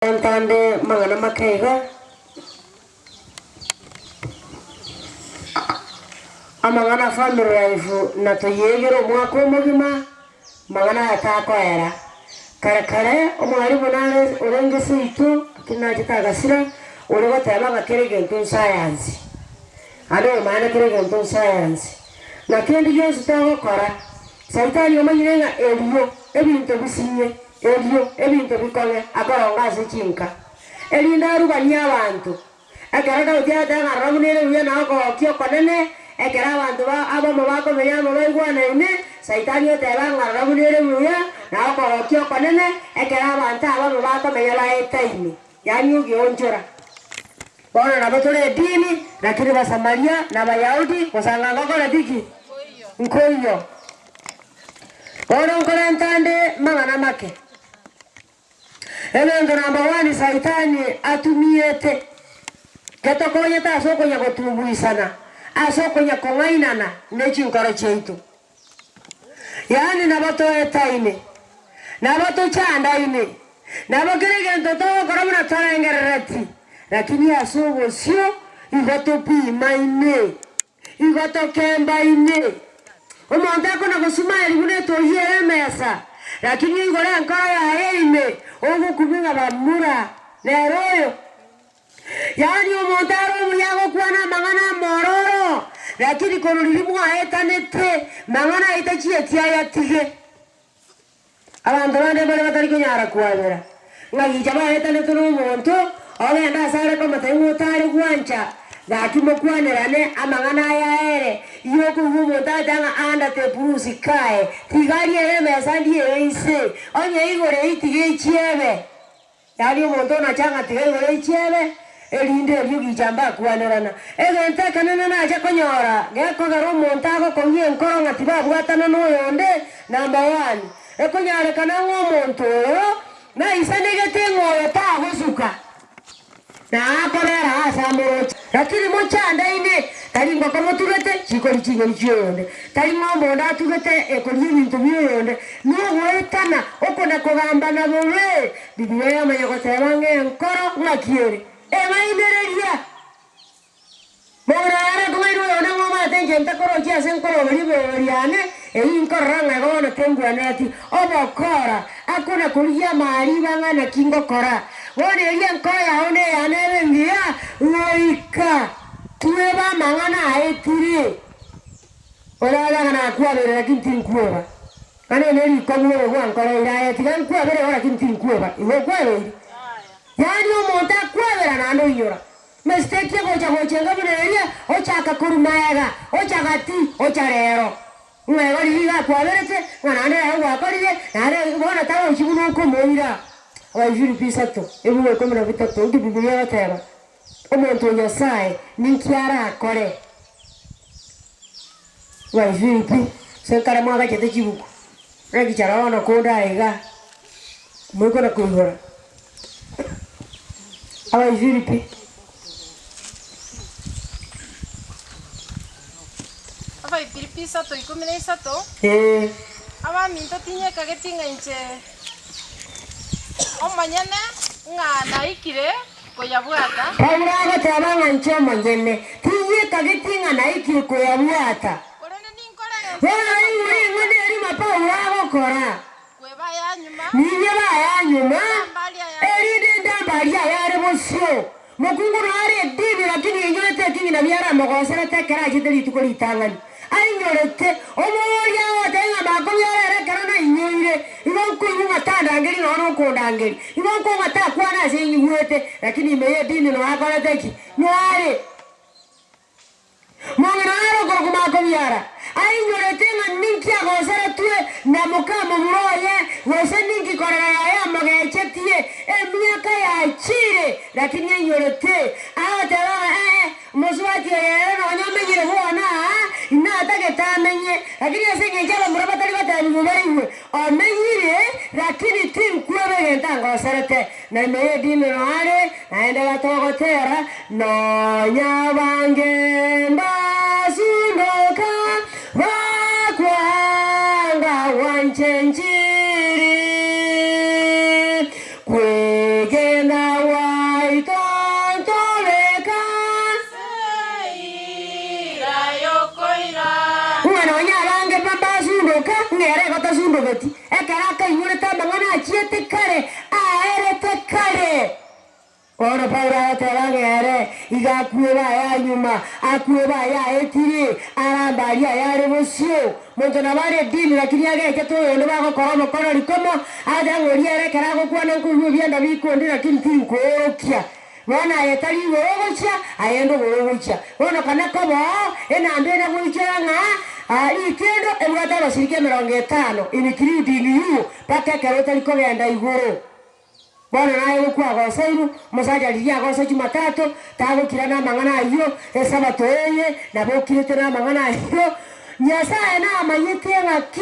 Entande mangana makaiga amangana family life na toyegero mwako mugima mangana atako era kare omwari bonane urenge situ kinagitagasira urego taba gakerege ntu science ado mana kerege ntu science na kendi yose tago kora saitani omanyirenga eliyo ebintu bisinye Elio, ebintu bikole akoronga sechinka. Elinda rubanya abantu. Akaraga utyata ngaramunere uya nako kyo konene, ekera abantu ba abo mabako meyamo baigwana ine, saitani oteba ngaramunere uya nako kyo konene, ekera abantu abo mabako meyala etaimi. Yani ugionjora. Bona nabatole dini, lakini ba Samaria na Bayahudi kusanga ngako na diki. Nkoyo. Bona ngora ntande mangana make. Eno ndo number 1 saitani atumiete. Keto konya ta soko nya kutumbuisana. Asoko nya kongainana nechi nkaro cheitu. Yani nabato etaine. Nabato chanda ine. Nabakirege ntoto koramuna tarengereti. Lakini asobo sio igoto pi maine. Igoto kemba ine. Omonda kona kusuma elimune to yere mesa. Lakini ngora nkaya haime ogo kubinga bamura neroyo yani omontaro muyago kwana mangana mororo lakini kono lilimu aetanete mangana itachie tiaya tige abantu bande bale batari kunyara kuabera ngajaba aetanete no monto ogenda sare ko mataimo tari gwancha lakini kwanirane amangana yaere yoko humo tatanga anda te purusi kae tigari ere mesandi eise onye igore itige chiebe yali monto na changa tige chiebe elinde yugi jamba kwanirana egente kanana na acha konyora geko garo montago konye nkoro ngatiba bwatana no yonde number 1 ekonyare kana monto na isanegete ngoyo ta husuka na akorera asamuro lakini mochanda ine tali ngoko tugete chikori chingori chionde tali ngombo nda tugete ekori bintu byonde no wetana okona kogamba na bowe biblia yamaye gotebange nkoro ngakiere emainereria morara kumairu ona mama tenje ntakoro chia senkoro biboriane einkoranga gona tengwanati obokora akona kulia mari bangana kingokora wone yenkoya one yanebe ngia loika tueba mangana aetiri orala ngana kuabere kintin kuoba kane neri komwe gwankora irae tigan kuabere ora kintin kuoba iwe kwere yani omonta kuabera nando inyora mistake gocha ngabuneria ochaka kurumayaga ochaka ti ocharero ngego liga kuaberete ngana aho wakorire nare bona tawo chibuno ko moira wajuri pisato ebuwe komera bitato ndi biblia yatera omuntu nyasaye ninkiara akore wajuri pi senkara mwaga chete chibuku regi charawana koda ega mwiko na kuhora wajuri pi Ava ipiripisa to ikumine sato. Ava minto tinye kagetinga inche. Omanyene nga naikire koyabuata. Pauraga tabanga inche omanyene. Tinye kagetinga naikire koyabuata. Korene ninkorega. Wala ngone ari mapauraga kora. Kweba ya nyuma. Niye ba ya nyuma. Erende ndambalia yare bosio. Mokungu nare dini lakini yenyote kingi na biara mogosera tekera jideli tukoli tangani. Ainyorete omoya watenga bakomya era karana inyoire ibonko yunga tanda ngeli no konda ngeli ibonko mata kwana senyi huete lakini meye dini no akora teki nware mongraro gorgo makomyara ainyorete ninki agosera tue na mukamo muroye wose ninki korera ya mogechetie emiaka ya chire lakini ainyorete awatera moswati ya no nyamegire huona inataka tamenye lakini asenge njaba murabatari batari mubariwe amenyire lakini tim kuwebe ntango serete na meye dini noare naenda gatogotera no nyabange mbasunoka wakwanga wanchenjiri kwegenda yule tamangana achiete kare aerete kare ora paura terangere igakueba ya nyuma akueba ya etiri arambaria ya rebosio monto na bare dini lakini ageke to yone bako koromo kono likomo ada ngoria rekera gukwana nkuyu byenda bikondi lakini tinkokia wana yetali wogocha ayendo wogocha wana kana kobo ena ambena gwichanga ali kendo ebwata basirike 50 including you paka karota liko genda iguru bwana naye ukwa gosairu musaja liya gosa Jumatatu tagukira na mangana iyo esabato eye na bokirete na mangana iyo nyasaye na mayete ngaki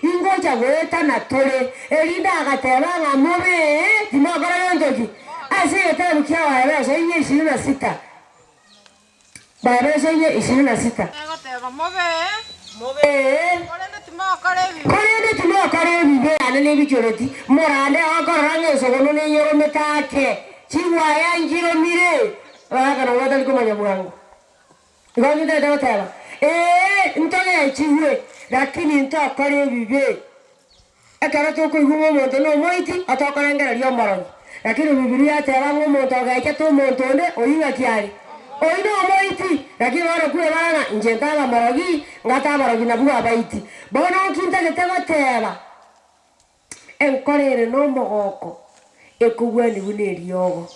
ingoja gweta na tole elinda agateba ngamobe dimagara ndoki ase yeta bukia wa ebe yenye 26 baba yenye 26 agoteba mobe korende tumakare bibe anene bijoroti morande akorange sogono ne yoro metake chiwaya njiro mire aga na wada liko manyabwangu ngondi nda taba ntole chiwe lakini ntakare bibe akara to ko gumo monto no moiti atokaranga lyo moronyi lakini Biblia tera ngo monto gaike to monto nde oyinga kiari oino moiti lakini wala kule bana njentala morogi ngata morogi na buga baiti bona okinta getego teba enkorere no mogoko ekugwani buneri yogo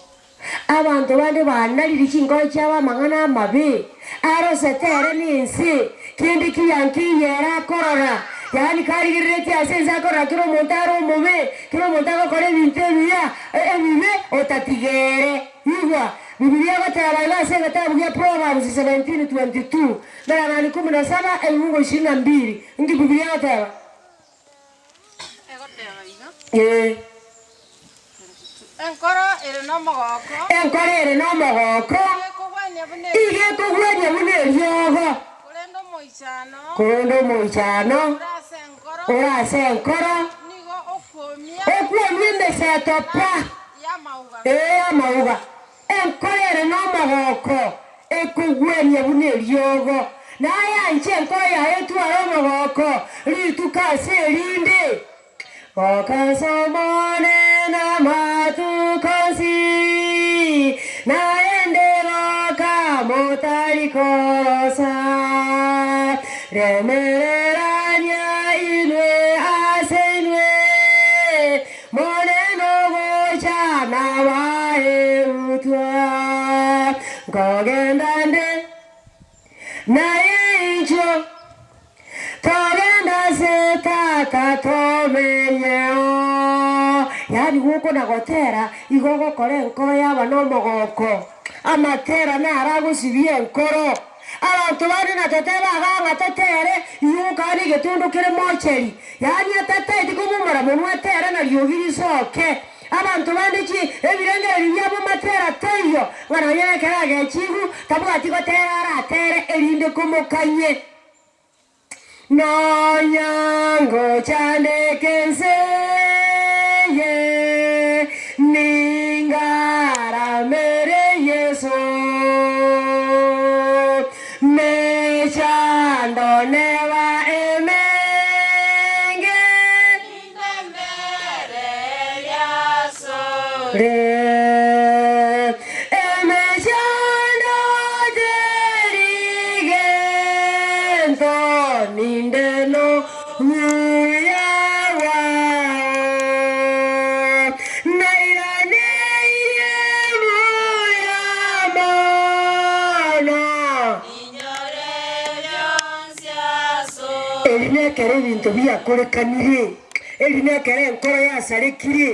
abantu bande banaliri kingo cyaba mangana mabe aro setere ninsi kindi kiyanki yera korora yani kari girete asenza korora kiro montaro mobe kiro montaro kore binteria ebibe otatigere igwa Biblia bataba ila sema tabu ya Proverbs 17:22 na nani 17 Mungu 22 ngi Biblia bataba enkoro ere no mogoko ige kugwanya buneri yogo kurendo moichano urase enkoro nigo okwomia meseto pa ya mauga enkorere no mogoko ekugwenya buneri yogo na ya nche enkoro ya etu aro mogoko ritukase erinde okasomone na matukosi naende loka motari korosa remereranya inwe asenwe moneno gocha na waerutwa gogendande na yecho togenda setata tomenyeo yani guko na gotera igogo kore enkoro yaba no mogoko amatera na aragusibie enkoro abantu bari na teteba ganga tetere yukari getundu kire mocheri yani atete dikumumara munwatere na yogiri soke abantu bandiki ebirenge byabo matera teyo ngana yene karaga chigu tabuga tikotera aratere erinde kumukanye no nyango chande kenseye ningara mere yeso me chando neva emenge indembere yaso eme chando derigento nindeno uyawa naira neire muyamana inyore yonsiaso elinekere bintu byakorekanire elinekere enkoro yasarekire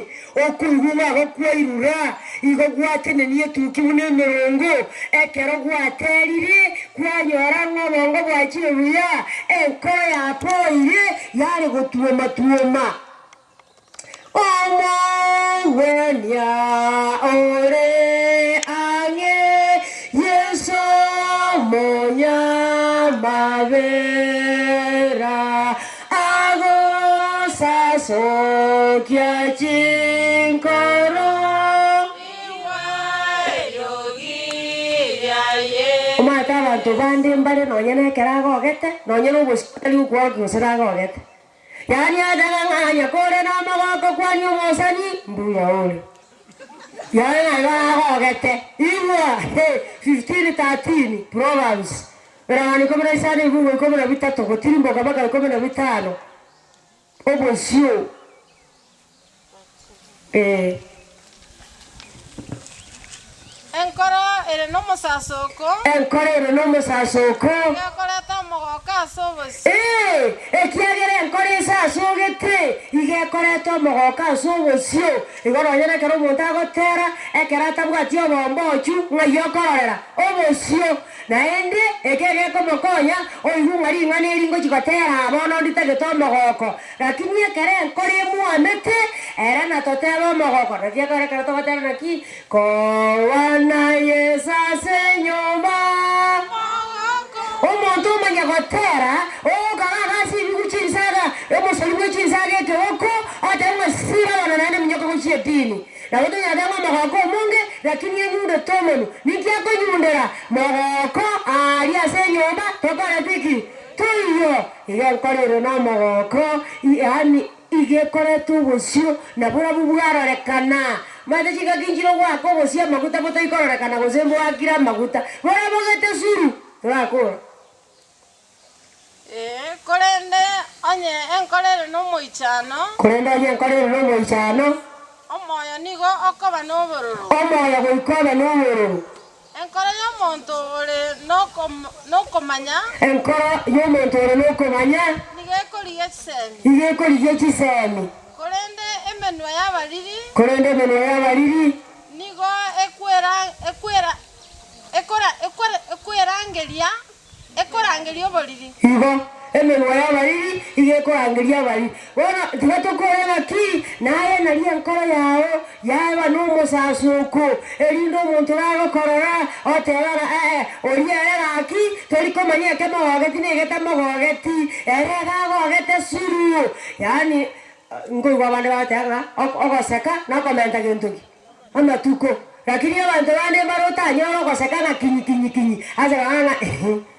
okuiguba gokwairura igo gwatenenie tukibune mirongo ekero gwaterire kwanyora ng'obongo bwakire buya enkoro yapoire yari gutuoma omwenya ore ange yeso monya mabera agosaso kia chinkoro omata abantu bande mbare nonye nekera agogete nonye nobositari ukwa gusira agogete Yani adanganya kore na magoko kwani omosani Buya ole. Yani agogete iwa 15-13 Proverbs. Rani komena isani buwe komena bitatu gotirimbo kabaka komena bitano. Obosio. Enkoro ere no musasoko. Enkoro ere no musasoko. Ekora tomogoka sobos. Ekiagere enkoro isasogete. Igekora tomogoka sobosio. Igoro nyene kero monta gotera ekera tabwati obombochu ngayokorera. Obosio. Naende ekege komokonya oihungari ngane eringo chikotera abono nditege tomogoko. Lakini ekere enkoro emuamete era natoteba mogoko. Nakiakore kero togotera naki kowana yesa senyoma omuntu omanya gotera okagagasi biguchinsaga omusolimu chinsaga ekewoko atemwe sira wana nane mnyoko kuchie dini na wote nyadama mogoko omunge lakini enyunde tomenu nikiako nyundera mogoko alia senyoma tokore tiki tuyo iyo nkorero na mogoko yani igekore tubusio na bura bubwarorekana mate chika kinjiro wako bosia maguta boto ikororekana gozembo akira maguta bora bogete suru turakora korende onye enkorero no moichano korende onye enkorero no moichano omoyo nigo okoba no bororo omoyo goikoba no bororo enkoro yo monto ore no komanya enkoro yo monto ore no komanya igekoriye chisemi korende emenwa y'abariri korende emenwa y'abariri nigo ekorangeria oboriri igo emenwa y'abariri igekorangeria abariri bona tigatokorera ki naye nari enkoro yao yaba n'omusasuko erindo omuntu ragokorora otebara oriereraki torikomanya eke mogogeti negete mogogeti eregagogete suru yani ngoigwa bande batega ogoseka nakomenta gentoki amatuko lakini abantu bande barotanya ogoseka na kinyi aza bana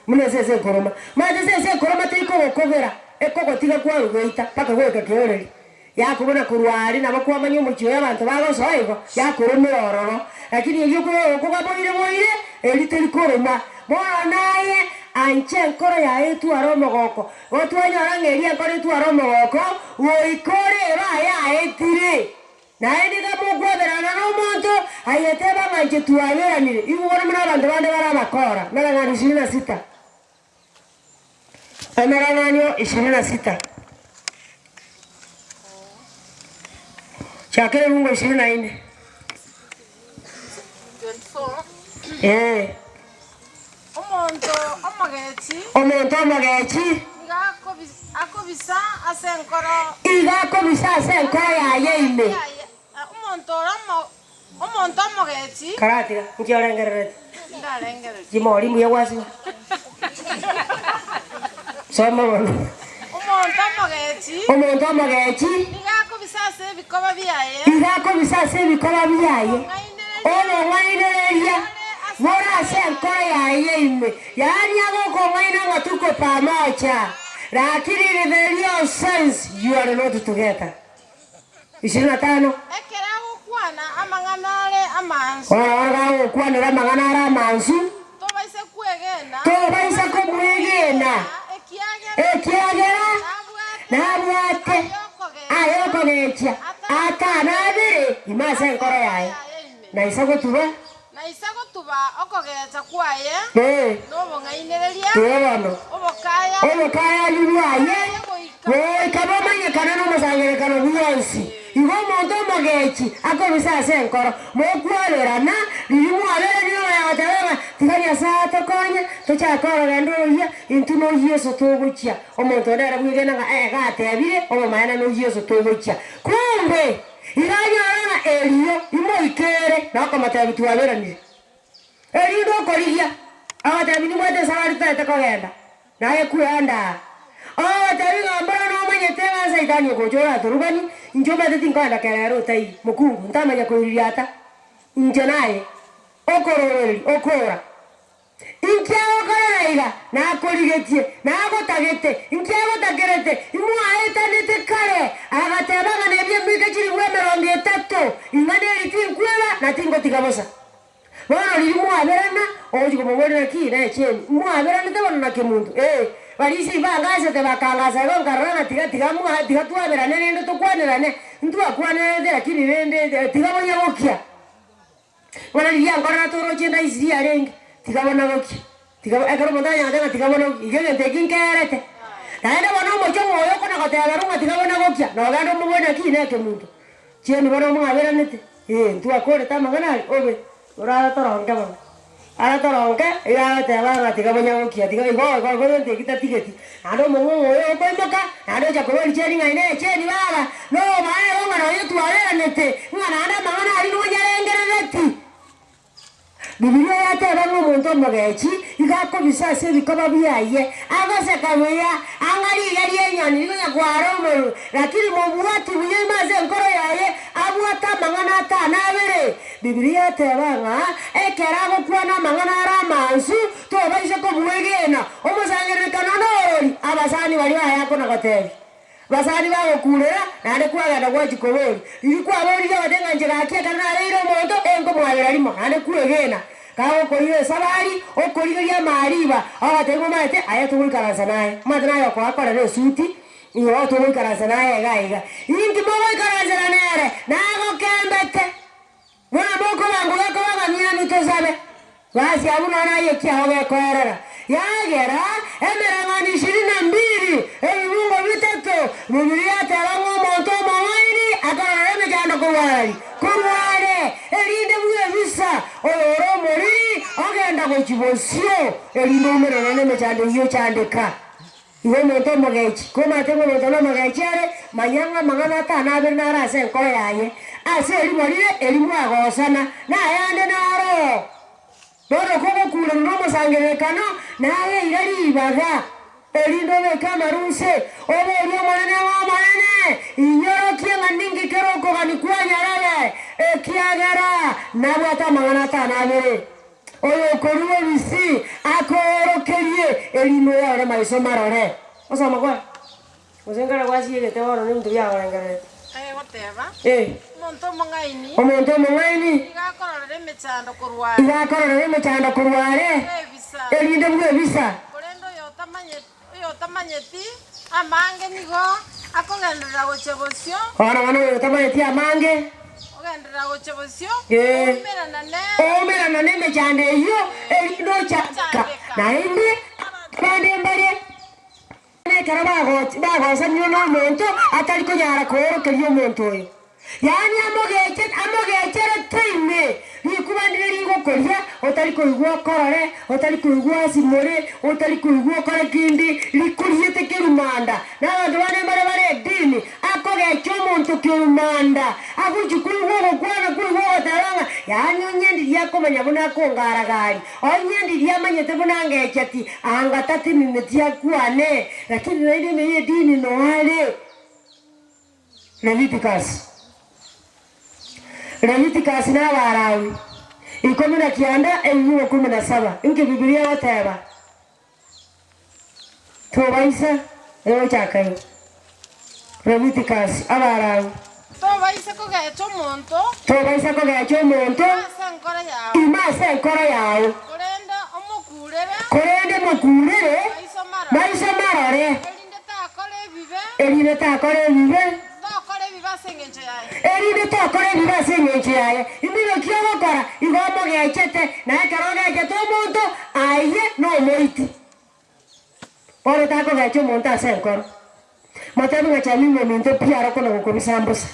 mune sese koroma mate sese koroma tiko gokogera ekogotiga kwa rugoita paka gweka kioreri yakubona kurwari nabakwamanya umucyo y'abantu bagosoigo yakurumira ororo lakini iyo kugaboire boire eliteri koroma bona naye anche enkoro yaetu aromogoko otwanyora ngeri enkoro etu aromogoko woikore yaetire naende gamugwaberana n'omuntu ayeteba manje tuaberanire ibugora muri abantu bande barabakora merangano 26 emeranganyo 26 chakere lungo 24 omuntu omageci igakobisa ase enkoro yayeime omuntu omageci karatiga nkiorengererete jimori muye wasi soma bono omuntu omageci igakobisa ase ebikoba byaye ono ng'ainereria bora ase enkoro yayeime yani agokong'aina ng'atuko pamoja lakini in the real sense you are not together 25 ekera amanganare amansu ora ukwanira amanganare amansu tobaise kumwegena ekiagera nabwate ayokogecha atanabere imase enkoro yaye naisa gotuba okogecha kwaye nobong'ainereria obokaya libwaye kabamanyekana n'omusangerekano bwonsi igo omuntu omogechi akobisa ase enkoro mokwaberana ririmwabere nioyagotereba tiga nyasaye tokonya tochakorogenda oria intu no Yesu togochia omonto ondere bwigenaga gatebire omomaena no Yesu togochia kumbe iranyorana erio imoikere nakomatebi twaberanire erindo okorigia abatebi nimwete sabari tete kogenda naye kwenda abatebi ngambara nomanyete gasaitani ogochora turugani njobete tinkwenda kerero tai mukungu ntamanya kuiriata nje naye okororeri okora inkia okora gaiga na korigetie na agotagete inkiago tagerete imu aetanete kare agatebanga nebye mwike chiri mwe 30 ingane ritinkwela na tingo tigabosa bana limu aberana oji komobona ki na cheni mu aberana tebona na kemundu barisi bangaze te bakangaza ngarana tiga mu tiga tuaberana nende tukwanerane ntu akwanerane lakini nende tigabonya bokia wana liya ngorana toro chenda isi arenge tigabona bokia tigaba ekaro mondanya ndanga tigabona igenge tekinkerete naende bona mocho moyo kona kateberunga tigabona bokia no gando mubona ki na kemundu cheni bona mu aberana te ntu akore tamagana obe ora toronga bona ara toronga ya tebanga tigabonya bokia tiga go kita tigeti ando mongo oyo koimoka ando chakobeli cheni ngaine cheni baba no mae bonga no yetu aberanete ngana anda mangana ali no nyarengereti Biblia yatebanga omonto omogechi igako bisase bikoba biaye agase kabuya angari yari enyani ngonya kwaro mo lakini mobuati buye maze nkoro yaye abuata mangana atana abere Biblia yatebanga ekerago kwana mangana aramansu to baise ko buegena omusangerekana norori abasani bali bayako nagotebi basani bago kurera nande kwaganda gwachikobori ilikuwa bori yabatenga njegaki kana reiro moto engo mwabera limo nande kuegena kawo koire sabari okorigeria mariba abatengo mate ayatugikaranza naye mate nayo kwa akora ne suti iyo tugikaranza naye gaiga ingi bobo ikaranza nere nago kembete mwana boko bangu yako bagamia nitozabe basi abuna naye kiaho bekorera yagera emerangani 22 ebungo bitatu Biblia tabango monto mawaini akarareme jando kuwali erinde buye bisa oro mori agenda go chibosio erinde umere nene chande yo chandeka iwe monto mogechi koma tengo monto no mogechare manyanga mangana tana bernara se ko yaye ase eri morire eri mwagosana na yande naro Boro kogo kule nomo sangerekano naye irari ibaga erindo beka maruse obo rio monene wa monene inyoro kienga ningi keroko gani kwanya rale ekiagara nabata mangana tanabere oyo koruwe bisi akoro kerie erino ya ore maiso marore osama kwa ozengara kwasi yete oro ni mtu ya orangare whatever Omonto mongaini igakorora emechando kurware erinde bwe bisa korendo yo tamanyeti amange nigo akogendera gochebosio wana yo tamanyeti amange ogendera gochebosio omera na neme chande yo erindo chaka na inde kande mbare ne karaba sanyo no monto atali ko yara ko keriyo monto yo yani amogechere time nikubandire ringo koria otali kuigwa korore otali kuigwa simore otali kuigwa kore kindi likuriete kirumanda na bantu bare dini akogecho muntu kirumanda akuchikuigwa kwana kuigwa taranga yani onyendi yakomanya buna kongaragari onyendi yamanyete buna ngechati anga tati mimetia kwane lakini naide meye dini no hale Leviticus na Walawi 19:17 inke Biblia wateba tobaisa ewe chakayo Leviticus Walawi tobaisa ko gacho monto imase nkora yawo korende mokurere baiso marore erinde takore bibe erinde takore bibasengenche yaye imiro kiogokora igomo gechete na karoga geto monto aye no moiti ore tako gacho monta asenkoro matabu ngachami mominto piaro kono gokobisambusa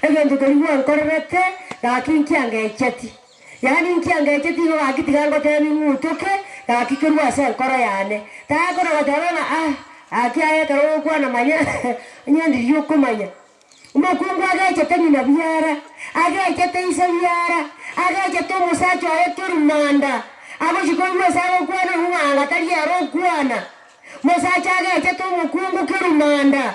egento koriwa nkorerete gakinki angecheti yani nki angecheti go akitigango temi mutoke gakikerwa asenkoro yane tako na gatabana akiaye karo kwa na manya nyandi yokomanya Umakungu agachete nyina biara agachete isa biara agachete musacho ayeturu manda abashikomo sawo kwana huanga tali aro kwana musacho agachete mukungu kirumanda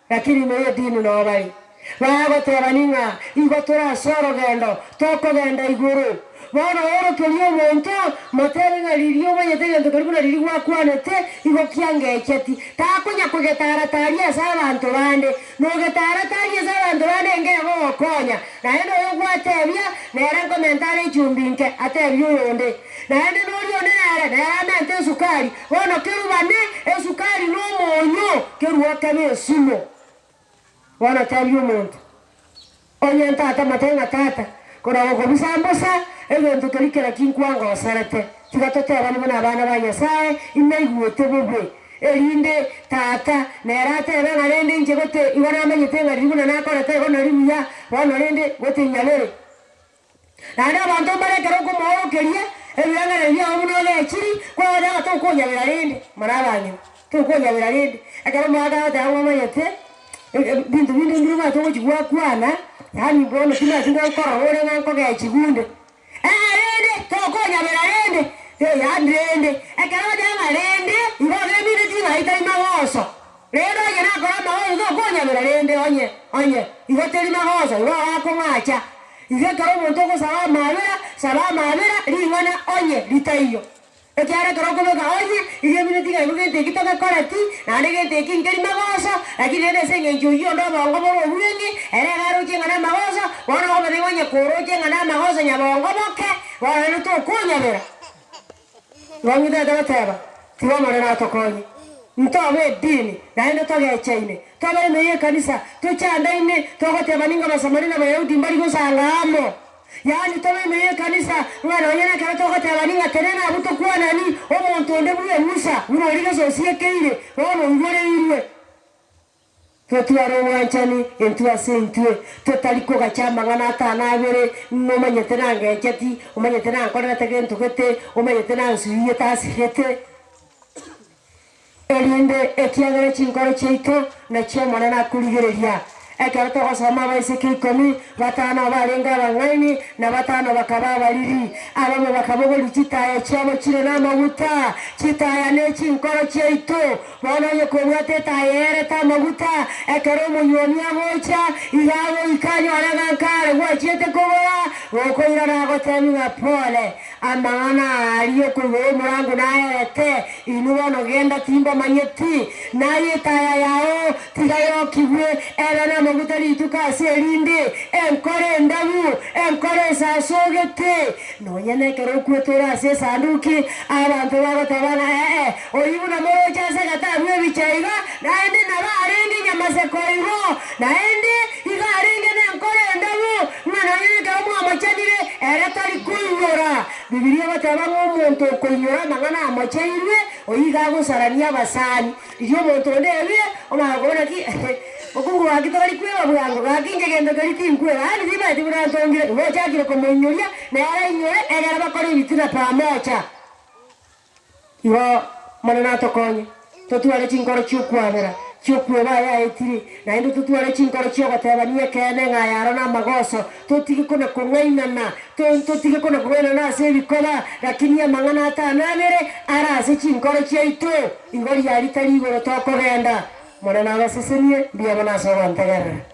lakini meyo dinu no bali bago tebaninga igotora soro gendo toko genda iguru bono oro kelio monto motere na lirio banyete gento karibu na lirio akwanete igo kiangecheti takonya kugetara taria za bantu bande no getara taria za bantu bande ngego konya na endo yogwatebia na era komentare chumbinke atebio yonde na endo no yonde na mente sukari bono kerubane esukari no monyo keruwa kame simo wana tebio monto onye tata matenga tata kora go bisambosa egento kerikera kinkwanga osarete kigatote abana banyasaye inaiguote bubwe erinde tata nerate bana rende njegote ibana amenyete ngaribuna nakora te gona ribuya bana rende gote nyabere nana bantu barekero ko moro keria ebiranga nebya omuno lechiri kwa wada to konya birarende marabanyo to konya birarende akara mwaga ta amanyete bintu bindi nduma to kujwa kwana yani bono kila tinga kora ore nganko ga chigunde rende to konya birarende ya rende akara wada rende ibona bindi tinga itai magoso rero yana kora magoso to konya birarende onye igoteri magoso iwa akomacha igekaro muntu ko saba mabera ringana onye litaiyo ekyara karoko bega onye igemine tiga ibugete kitoka korati nanegete kinkeri magoso lakini ene senge njuyo ndo bongo bo buyengi ere garo kingana magoso wana ko bebe onye koro kingana magoso nyabongo boke wana to kunya bera ngomida dabateba tiwa marana to konye ntobe dini na ene toge chaine tobe meye kanisa tuchanda ine togote baninga basamarina bayahudi mbali gusangamo yani tobe meye kanisa mwana onyana kare togote baninga tenena abuto kuwa nani omuntu onde buye musa uno liga sosie keire ono ngore irwe tuaro wanchani entua sentue totaliko gachamba ngana atana abere no manyete nange chati umanyete nange kora tegento gete umanyete nange suye tasihete Erende ekiagere chinkoro cheito na chemona na kuligereria ekarato gosoma baise kikomi batana barenga bangaini na batana bakaba baliri abamo bakabogoli chitaya chamo chire na maguta chitaya ne chinkoro cheito bona yekobwate tayere ta maguta ekaro munyoni agocha igawo ikanyo aragankare gwachete kobola goko irara gotemi na pole amana aliyo kuwe murangu na ete inuwa genda timba manyeti na yetaya yao tigayo kibwe era na maguta lituka serinde enkore ndabu enkore sasogete no nyene kero kwetora se sanduki abantu bagotabana oyibuna moja se gatabwe bichaiga naende nabarende nyamase koiro naende igarende nenkore ndabu mwana nyene kamu amachanire era tali kunyora Bibilia batabanga omuntu koinyora mangana amachairwe oyiga gusarania basani iyo muntu ndebe omagona ki okungu akitari kwewa bwango gakinge gendo karitimkwe ani diba dibura tongire ngochakire komenyoria na yara inyore egara bakore bitina pamoja iwa manana tokonye totuare chinkoro chukwabera chukwe baya etiri na ndo tutuare chinkoro chogotabania kene ngayaro na magoso totike kuna kungainana totike kuna kungainana se bikola lakini amangana atanabere arase chinkoro cheito ingori yari tari igoro tokogenda mwana na basesenie biya bana so bantegera